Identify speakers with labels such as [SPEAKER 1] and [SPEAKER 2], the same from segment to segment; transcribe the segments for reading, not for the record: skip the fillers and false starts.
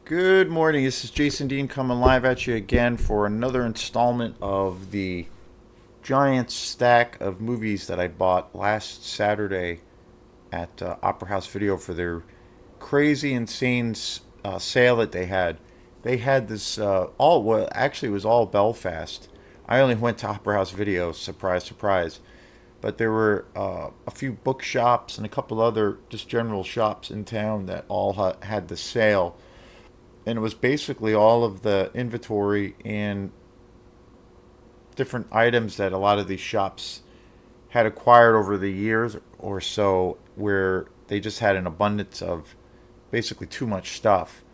[SPEAKER 1] Good morning. This is Jason Dean coming live at you again for another installment of the giant stack of movies that I bought last Saturday at Opera House Video for their crazy, insane sale that they had. They had this all well, actually, it was all Belfast. I only went to Opera House Video, surprise, surprise. But there were a few bookshops and a couple other just general shops in town that all had the sale, and it was basically all of the inventory and different items that a lot of these shops had acquired over the years or so, where they just had an abundance of basically too much stuff.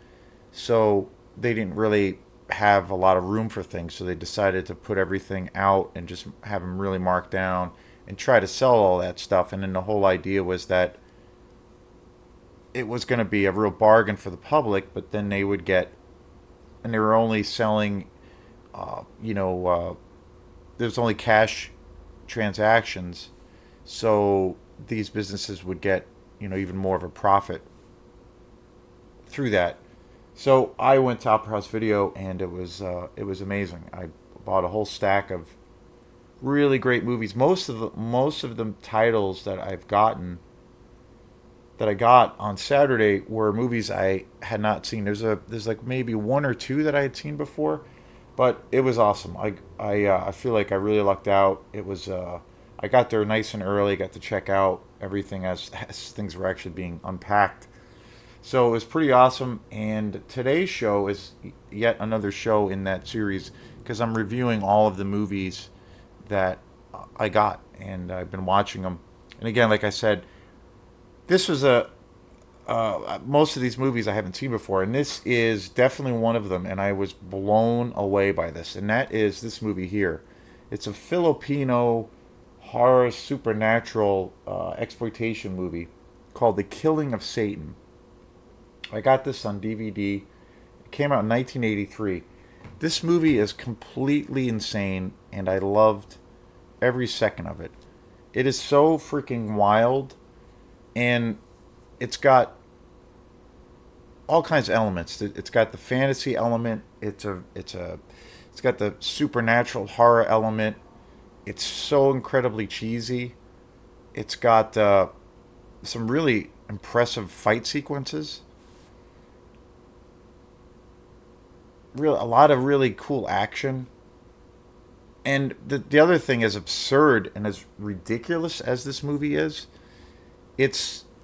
[SPEAKER 1] So they didn't really have a lot of room for things, so they decided to put everything out and just have them really marked down and try to sell all that stuff. And then the whole idea was that it was going to be a real bargain for the public, but then they would get, and they were only selling, uh, you know, uh, there's only cash transactions, so these businesses would get, even more of a profit through that. So I went to Opera House Video, and it was amazing. I bought a whole stack of really great movies. Most of the titles that I got on Saturday were movies I had not seen. There's like maybe one or two that I had seen before, but it was awesome. I feel like I really lucked out. I got there nice and early. Got to check out everything as things were actually being unpacked. So it was pretty awesome. And today's show is yet another show in that series because I'm reviewing all of the movies that I got, and I've been watching them. And again, like I said, this was a most of these movies I haven't seen before, and this is definitely one of them. And I was blown away by this, and that is this movie here. It's a Filipino horror supernatural exploitation movie called The Killing of Satan. I got this on DVD. It came out in 1983. This movie is completely insane, and I loved every second of it. It is so freaking wild, and it's got all kinds of elements. It's got the fantasy element. It's got the supernatural horror element. It's so incredibly cheesy. It's got some really impressive fight sequences. A lot of really cool action. And the other thing, as absurd and as ridiculous as this movie is,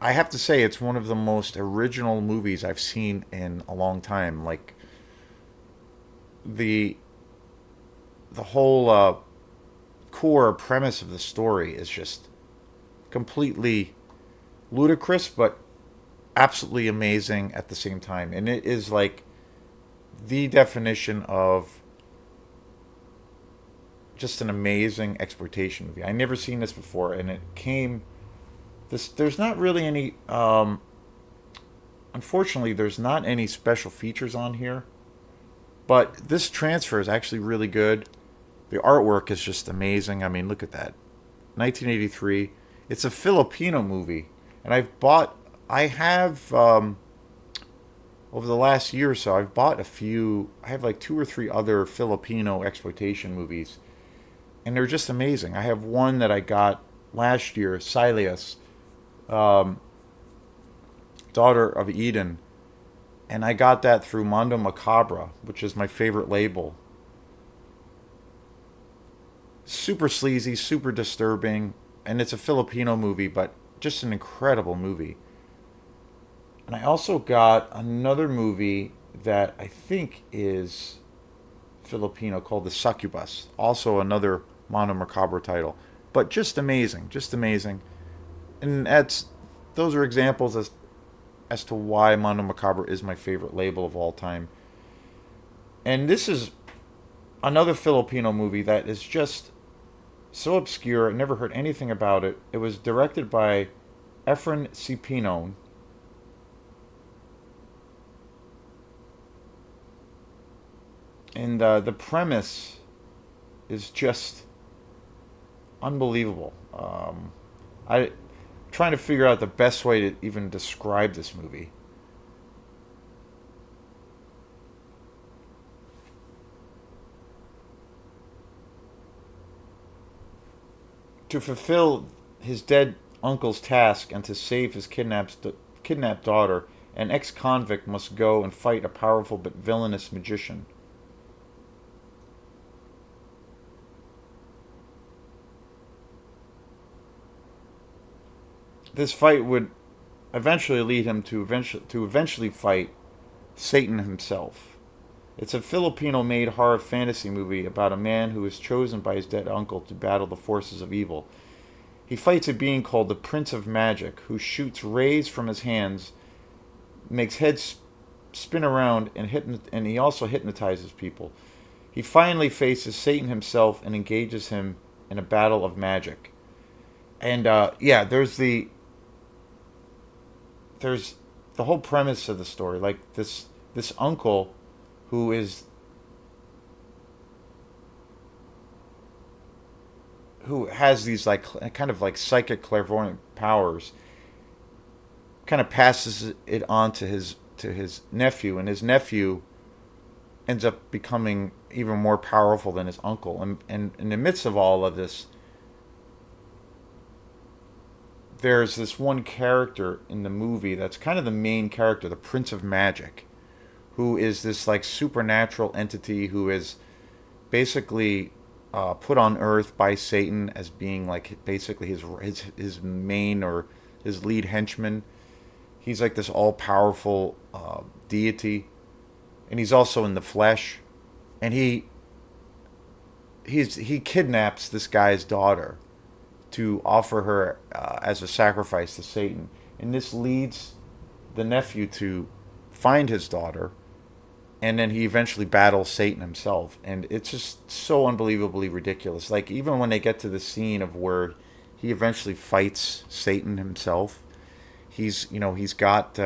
[SPEAKER 1] I have to say it's one of the most original movies I've seen in a long time. Like the the whole core premise of the story is just completely ludicrous, but absolutely amazing at the same time. And it is like the definition of just an amazing exploitation movie. I never seen this before, and it came. This there's not really any. Unfortunately, there's not any special features on here, but this transfer is actually really good. The artwork is just amazing. I mean, look at that, 1983. It's a Filipino movie, and I have over the last year or so, I've bought a few. I have like two or three other Filipino exploitation movies, and they're just amazing. I have one that I got last year, Silas, um, Daughter of Eden, and I got that through Mondo Macabra, which is my favorite label. Super sleazy, super disturbing, and it's a Filipino movie, but just an incredible movie. And I also got another movie that I think is Filipino called The Succubus, also another Mondo Macabra title, but just amazing, just amazing. And that's those are examples as to why Mondo Macabre is my favorite label of all time. And this is another Filipino movie that is just so obscure. I never heard anything about it. It was directed by Efren C. Pinon, and the premise is just unbelievable. I trying to figure out the best way to even describe this movie. To fulfill his dead uncle's task and to save his kidnapped daughter, an ex-convict must go and fight a powerful but villainous magician. This fight would eventually lead him to eventually fight Satan himself. It's a Filipino-made horror fantasy movie about a man who is chosen by his dead uncle to battle the forces of evil. He fights a being called the Prince of Magic, who shoots rays from his hands, makes heads spin around, and he also hypnotizes people. He finally faces Satan himself and engages him in a battle of magic. And yeah, there's the whole premise of the story. Like this uncle who is who has these like kind of like psychic clairvoyant powers, kind of passes it on to his nephew, and his nephew ends up becoming even more powerful than his uncle. And in the midst of all of this, there's this one character in the movie that's kind of the main character, the Prince of Magic, who is this like supernatural entity who is basically put on Earth by Satan as being like basically his main or his lead henchman. He's like this all powerful deity, and he's also in the flesh, and he kidnaps this guy's daughter to offer her as a sacrifice to Satan, and this leads the nephew to find his daughter, and then he eventually battles Satan himself, and it's just so unbelievably ridiculous. Like even when they get to the scene of where he eventually fights Satan himself, he's got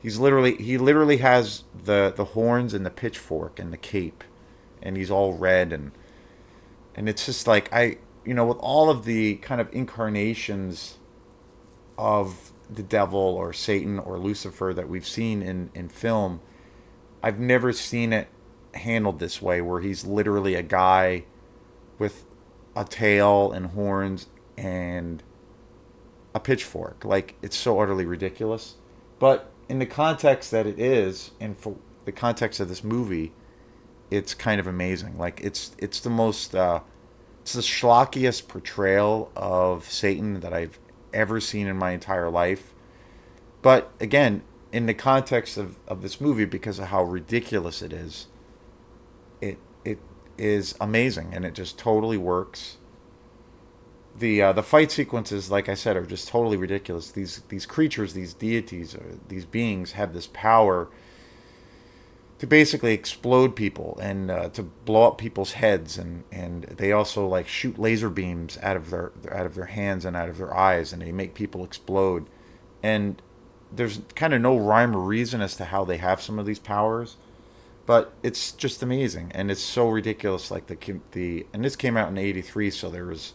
[SPEAKER 1] he literally has the horns and the pitchfork and the cape, and he's all red, and it's just like with all of the kind of incarnations of the devil or Satan or Lucifer that we've seen in film, I've never seen it handled this way, where he's literally a guy with a tail and horns and a pitchfork. Like, it's so utterly ridiculous. But in the context that it is, and for the context of this movie, it's kind of amazing. Like, it's the most it's the schlockiest portrayal of Satan that I've ever seen in my entire life. But again, in the context of this movie, because of how ridiculous it is amazing, and it just totally works. The fight sequences, like I said, are just totally ridiculous. These creatures, these deities, or these beings have this power to basically explode people and to blow up people's heads, and they also like shoot laser beams out of their hands and out of their eyes, and they make people explode. And there's kind of no rhyme or reason as to how they have some of these powers, but it's just amazing, and it's so ridiculous. Like the and this came out in '83, so there was,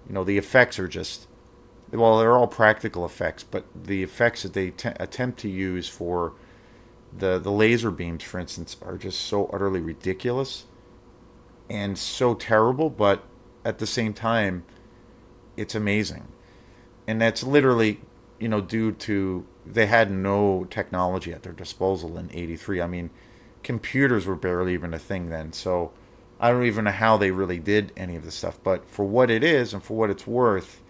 [SPEAKER 1] the effects are just, well, they're all practical effects, but the effects that they attempt to use for the laser beams, for instance, are just so utterly ridiculous and so terrible, but at the same time, it's amazing. And that's literally, due to they had no technology at their disposal in '83. I mean, computers were barely even a thing then, so I don't even know how they really did any of this stuff. But for what it is and for what it's worth,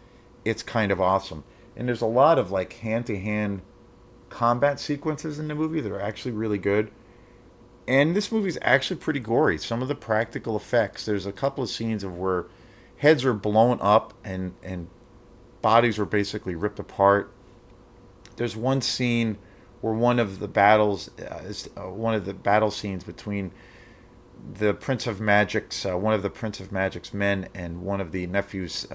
[SPEAKER 1] it's kind of awesome. And there's a lot of like hand to hand combat sequences in the movie that are actually really good. And this movie's actually pretty gory. Some of the practical effects, there's a couple of scenes of where heads are blown up and bodies are basically ripped apart. There's one scene where one of the battles is one of the battle scenes between the Prince of Magic's one of the Prince of Magic's men and one of the nephews.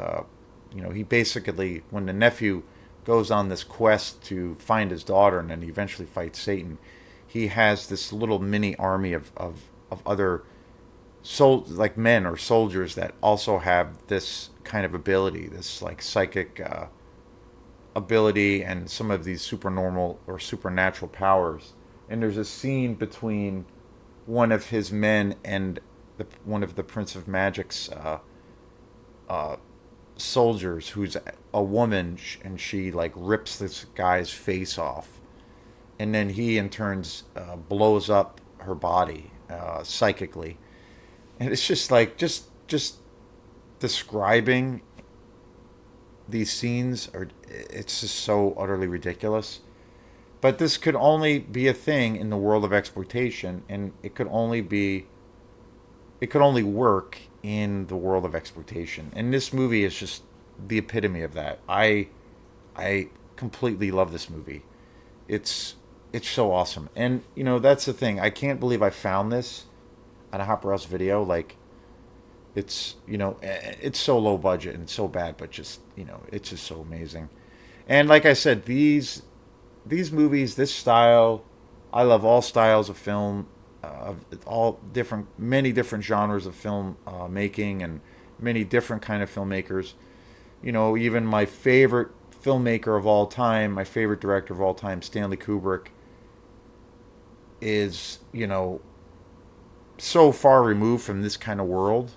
[SPEAKER 1] He basically, when the nephew goes on this quest to find his daughter and then he eventually fights Satan, he has this little mini army of other like men or soldiers that also have this kind of ability, this like psychic ability, and some of these supernormal or supernatural powers. And there's a scene between one of his men and one of the Prince of Magic's soldiers who's a woman, and she like rips this guy's face off, and then he in turns blows up her body psychically, and it's just like just describing these scenes are, it's just so utterly ridiculous. But this could only be a thing in the world of exploitation, and it could only work in the world of exploitation. And this movie is just the epitome of that. I completely love this movie. It's it's so awesome. And that's the thing. I can't believe I found this on a Hot Browse video. Like it's so low budget and so bad, but just it's just so amazing. And like I said, these movies, this style, I love all styles of film, all different, many different genres of film making, and many different kind of filmmakers. Even my favorite filmmaker of all time, my favorite director of all time, Stanley Kubrick, is so far removed from this kind of world.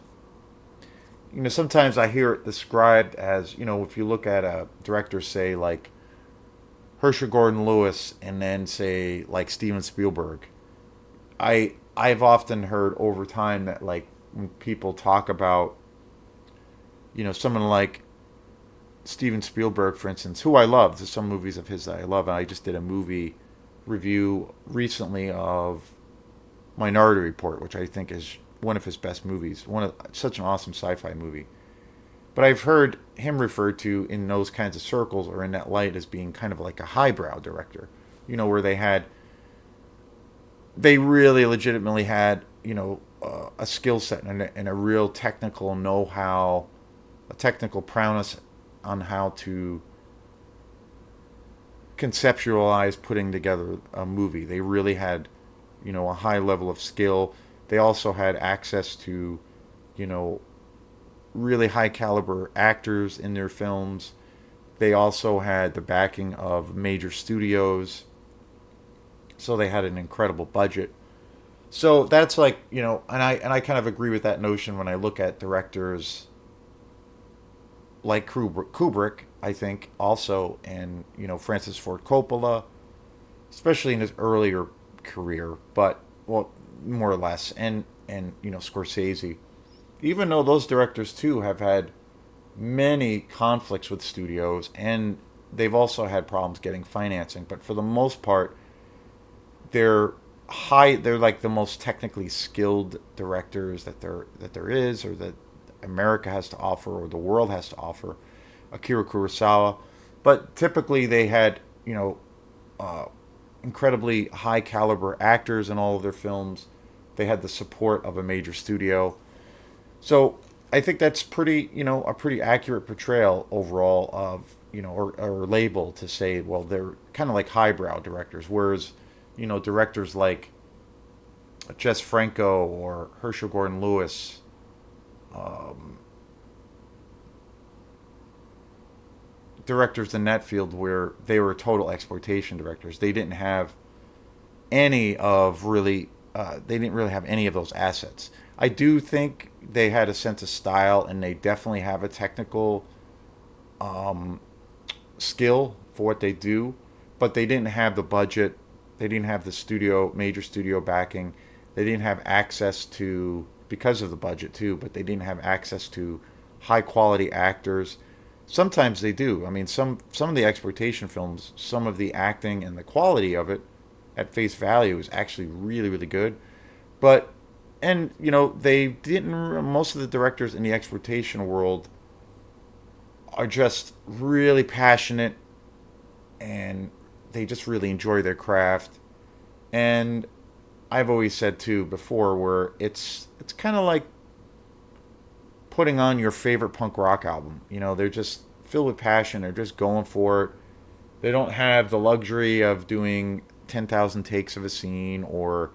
[SPEAKER 1] Sometimes I hear it described as, if you look at a director, say like Herschel Gordon Lewis, and then say like Steven Spielberg. I've often heard over time that, like, when people talk about someone like Steven Spielberg, for instance, who I love. There's some movies of his that I love, and I just did a movie review recently of Minority Report, which I think is one of his best movies. Such an awesome sci-fi movie. But I've heard him referred to in those kinds of circles or in that light as being kind of like a highbrow director, where they really legitimately had, a skill set and a real technical know-how, a technical prowess on how to conceptualize putting together a movie. They really had, a high level of skill. They also had access to, you know, really high caliber actors in their films. They also had the backing of major studios. So they had an incredible budget. So that's like, and I kind of agree with that notion when I look at directors like Kubrick, I think also, and Francis Ford Coppola, especially in his earlier career, but well, more or less, and Scorsese. Even though those directors too have had many conflicts with studios, and they've also had problems getting financing, but for the most part, they're they're like the most technically skilled directors that there is, or that America has to offer, or the world has to offer. Akira Kurosawa. But typically they had uh, incredibly high caliber actors in all of their films. They had the support of a major studio. So I think that's a pretty accurate portrayal overall of, or label to say, well, they're kind of like highbrow directors, whereas directors like Jess Franco or Herschel Gordon Lewis, um, directors in that field, where they were total exploitation directors. They didn't have any of really, they didn't really have any of those assets. I do think they had a sense of style, and they definitely have a technical um, skill for what they do, but they didn't have the budget. They didn't have the major studio backing. They didn't have access to, because of the budget too, but they didn't have access to high quality actors. Sometimes they do. I mean, some of the exploitation films, some of the acting and the quality of it at face value is actually really really good. But and they didn't. Most of the directors in the exploitation world are just really passionate, and they just really enjoy their craft. And I've always said too before, where it's kind of like putting on your favorite punk rock album. They're just filled with passion. They're just going for it. They don't have the luxury of doing 10,000 takes of a scene or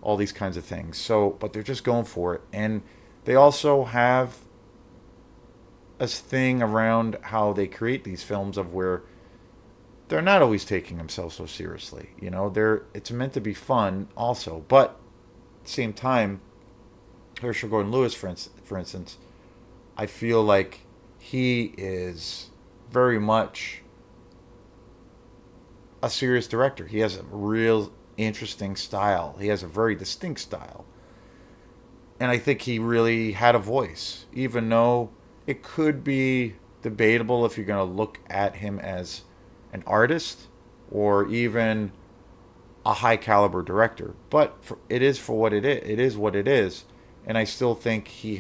[SPEAKER 1] all these kinds of things. So, but they're just going for it. And they also have a thing around how they create these films of where they're not always taking themselves so seriously. It's meant to be fun also, but at the same time, Herschel Gordon Lewis, for instance, I feel like he is very much a serious director. He has a real interesting style. He has a very distinct style. And I think he really had a voice, even though it could be debatable if you're going to look at him as an artist or even a high caliber director. But it is for what it is. It is what it is. And I still think he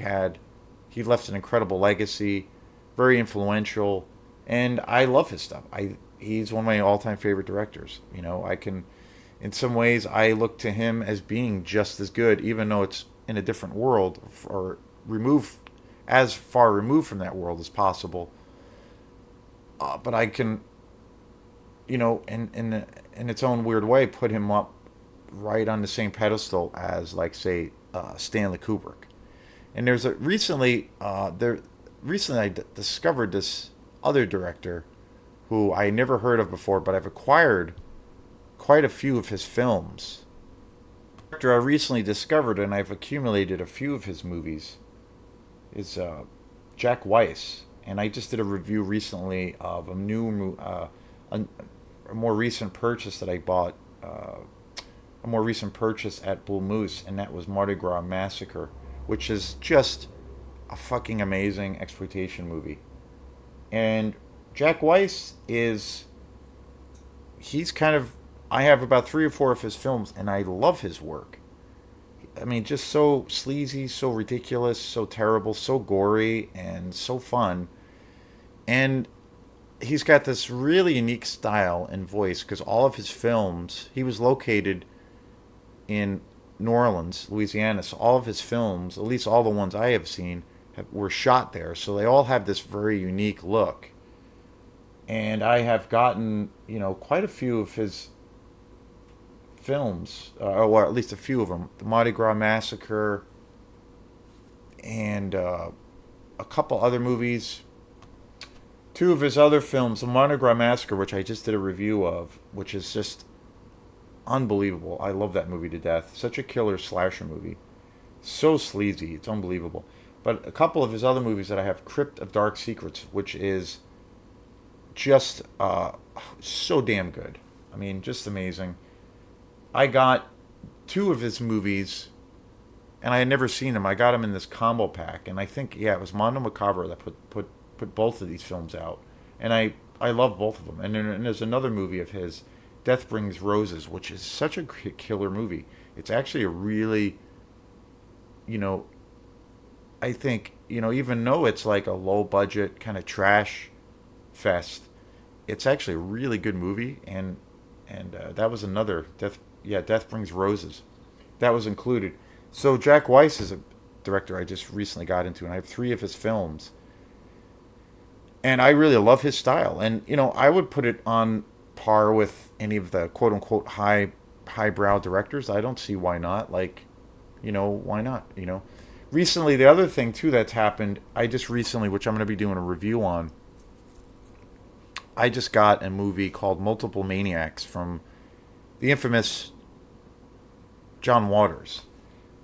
[SPEAKER 1] left an incredible legacy, very influential, and I love his stuff. He's one of my all time favorite directors. I can, in some ways, I look to him as being just as good, even though it's in a different world or remove as far removed from that world as possible. But I can, in its own weird way, put him up right on the same pedestal as, like, say, Stanley Kubrick. And there's a recently discovered this other director who I never heard of before, but I've acquired quite a few of his films. The director I recently discovered, and I've accumulated a few of his movies, is Jack Weiss, and I just did a review recently of a more recent purchase that I bought, a more recent purchase at Bull Moose, and that was Mardi Gras Massacre, which is just a fucking amazing exploitation movie. And Jack Weiss he's kind of, I have about three or four of his films, and I love his work. I mean, just so sleazy, so ridiculous, so terrible, so gory, and so fun. And he's got this really unique style and voice because all of his films, he was located in New Orleans, Louisiana. So all of his films, at least all the ones I have seen, were shot there. So they all have this very unique look. And I have gotten, quite a few of his films, or at least a few of them. The Mardi Gras Massacre and a couple other movies. Two of his other films, the Mardi Gras Massacre, which I just did a review of, which is just unbelievable. I love that movie to death. Such a killer slasher movie. So sleazy. It's unbelievable. But a couple of his other movies that I have, Crypt of Dark Secrets, which is just so damn good. I mean, just amazing. I got two of his movies, and I had never seen them. I got them in this combo pack, and I think, yeah, it was Mondo Macabre that put both of these films out. And I love both of them. And there's another movie of his, Death Brings Roses, which is such a killer movie. It's actually a really, I think, even though it's like a low budget kind of trash fest, it's actually a really good movie. And that was another Death Brings Roses. That was included. So Jack Weiss is a director I just recently got into, and I have three of his films. And I really love his style. And, I would put it on par with any of the quote unquote highbrow directors. I don't see why not. Like, why not? Recently, the other thing too that's happened, I just recently, which I'm going to be doing a review on, I just got a movie called Multiple Maniacs from the infamous John Waters.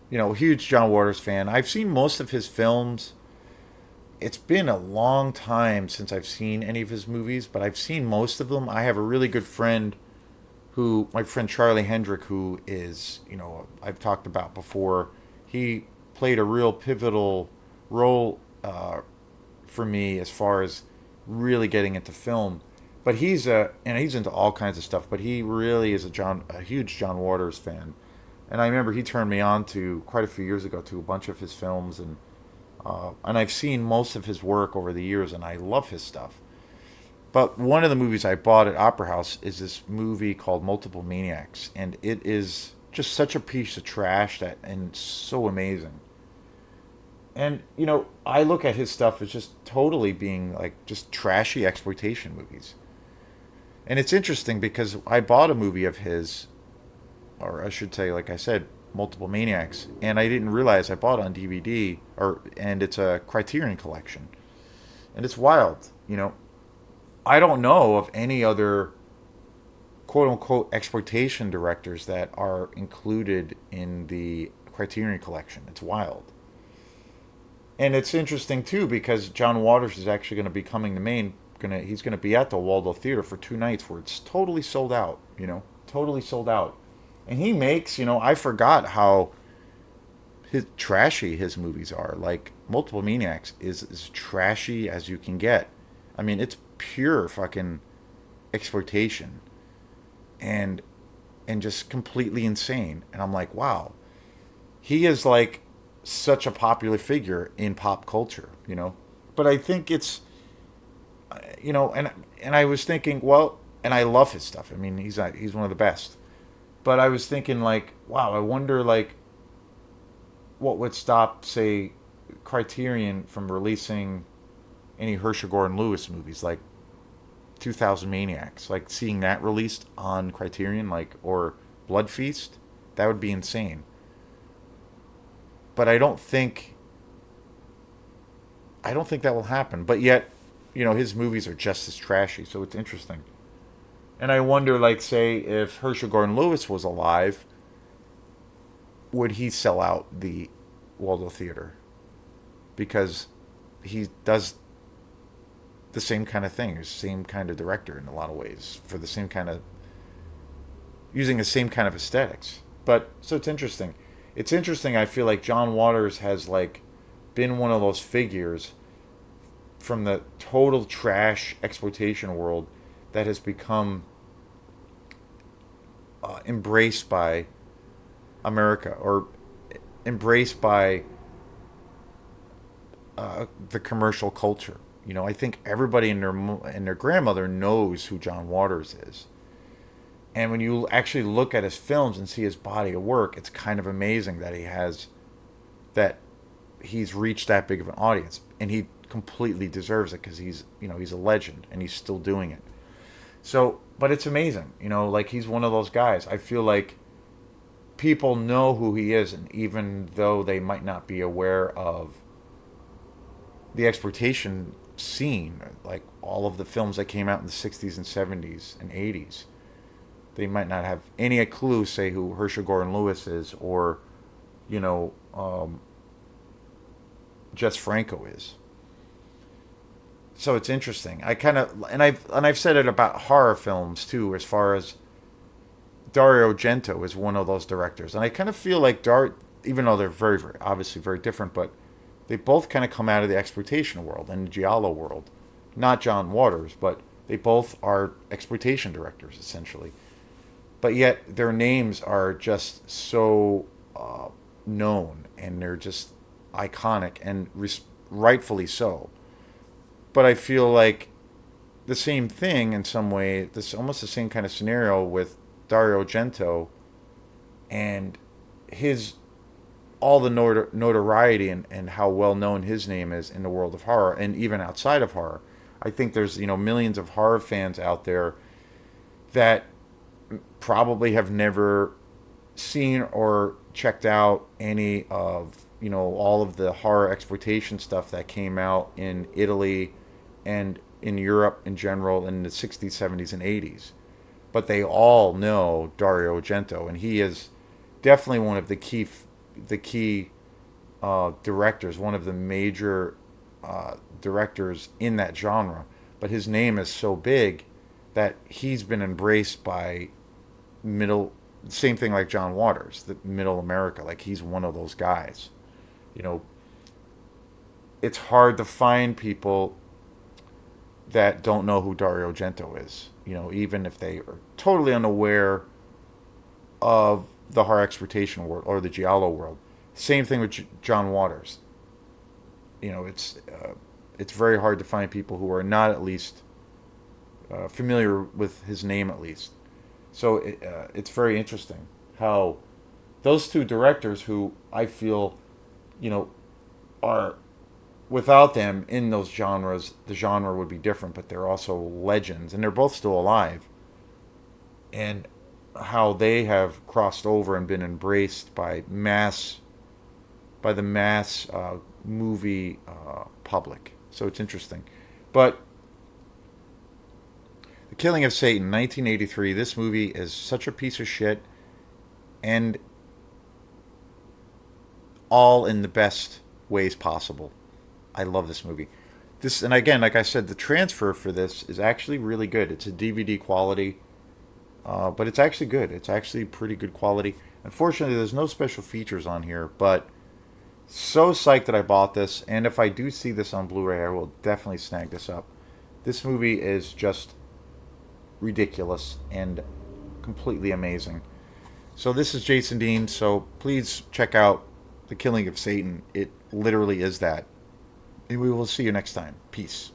[SPEAKER 1] Huge John Waters fan. I've seen most of his films. It's been a long time since I've seen any of his movies, but I've seen most of them. I have a really good friend my friend Charlie Hendrick, who is, I've talked about before. He played a real pivotal role for me as far as really getting into film. But he's into all kinds of stuff. But he really is a huge John Waters fan. And I remember he turned me on to quite a few years ago to a bunch of his films, and I've seen most of his work over the years, and I love his stuff. But one of the movies I bought at Opera House is this movie called Multiple Maniacs, and it is just such a piece of trash and so amazing. And I look at his stuff as just totally being like just trashy exploitation movies. And it's interesting because I bought a movie of his, or I should say, like I said, Multiple Maniacs, and I didn't realize I bought it on DVD, and it's a Criterion collection, and it's wild. I don't know of any other quote unquote exploitation directors that are included in the Criterion collection. It's wild. And it's interesting too because John Waters is actually going to be coming to Maine. He's going to be at the Waldo Theater for 2 nights where it's totally sold out. Totally sold out. And he makes, I forgot how trashy his movies are. Like Multiple Maniacs is as trashy as you can get. I mean, it's pure fucking exploitation and just completely insane. And I'm like, wow, he is like such a popular figure in pop culture. But I think it's and I was thinking, well, and I love his stuff. I mean, he's one of the best. But I was thinking like, wow, I wonder like what would stop, say, Criterion from releasing any Herschel Gordon Lewis movies like 2000 Maniacs, like seeing that released on Criterion, like, or Blood Feast. That would be insane. But I don't think that will happen. But yet, his movies are just as trashy, so it's interesting. And I wonder, like, say, if Herschel Gordon Lewis was alive, would he sell out the Waldo Theater? Because he does the same kind of thing, the same kind of director in a lot of ways, for the same kind of using the same kind of aesthetics. But so it's interesting. It's interesting. I feel like John Waters has like been one of those figures from the total trash exploitation world that has become embraced by America or embraced by the commercial culture. I think everybody and their grandmother knows who John Waters is. And when you actually look at his films and see his body of work, it's kind of amazing that he's reached that big of an audience, and he completely deserves it because he's a legend and he's still doing it. So, but it's amazing, like he's one of those guys. I feel like people know who he is, and even though they might not be aware of the exploitation scene, like all of the films that came out in the 60s and 70s and 80s, they might not have any clue, say, who Herschel Gordon Lewis is, or you know Jess Franco is. So it's interesting. I kind of and I've said it about horror films too, as far as Dario Argento is one of those directors, and I kind of feel like even though they're very, very obviously very different, but they both kind of come out of the exploitation world and the giallo world. Not John Waters, but they both are exploitation directors essentially. But yet their names are just so known, and they're just iconic, and rightfully so. But I feel like the same thing in some way. This almost the same kind of scenario with Dario Argento and his all the notoriety, and how well known his name is in the world of horror and even outside of horror. I think there's millions of horror fans out there that probably have never seen or checked out any of all of the horror exploitation stuff that came out in Italy and in Europe in general in the 60s, 70s, and 80s. But they all know Dario Argento, and he is definitely one of the key directors, one of the major directors in that genre. But his name is so big that he's been embraced by middle. Same thing like John Waters, the middle America. Like he's one of those guys. You know, it's hard to find people that don't know who Dario Argento is. Even if they are totally unaware of the horror exploitation world or the giallo world. Same thing with John Waters. It's very hard to find people who are not at least familiar with his name at least. So it's very interesting how those two directors, who I feel, are without them in those genres, the genre would be different, but they're also legends, and they're both still alive. And how they have crossed over and been embraced by the mass movie public. So it's interesting. But The Killing of Satan, 1983. This movie is such a piece of shit, and all in the best ways possible. I love this movie. This, and again, like I said, the transfer for this is actually really good. It's a DVD quality, but it's actually good. It's actually pretty good quality. Unfortunately, there's no special features on here, but so psyched that I bought this. And if I do see this on Blu-ray, I will definitely snag this up. This movie is just ridiculous and completely amazing. So this is Jason Dean. So please check out The Killing of Satan. It literally is that. And we will see you next time. Peace.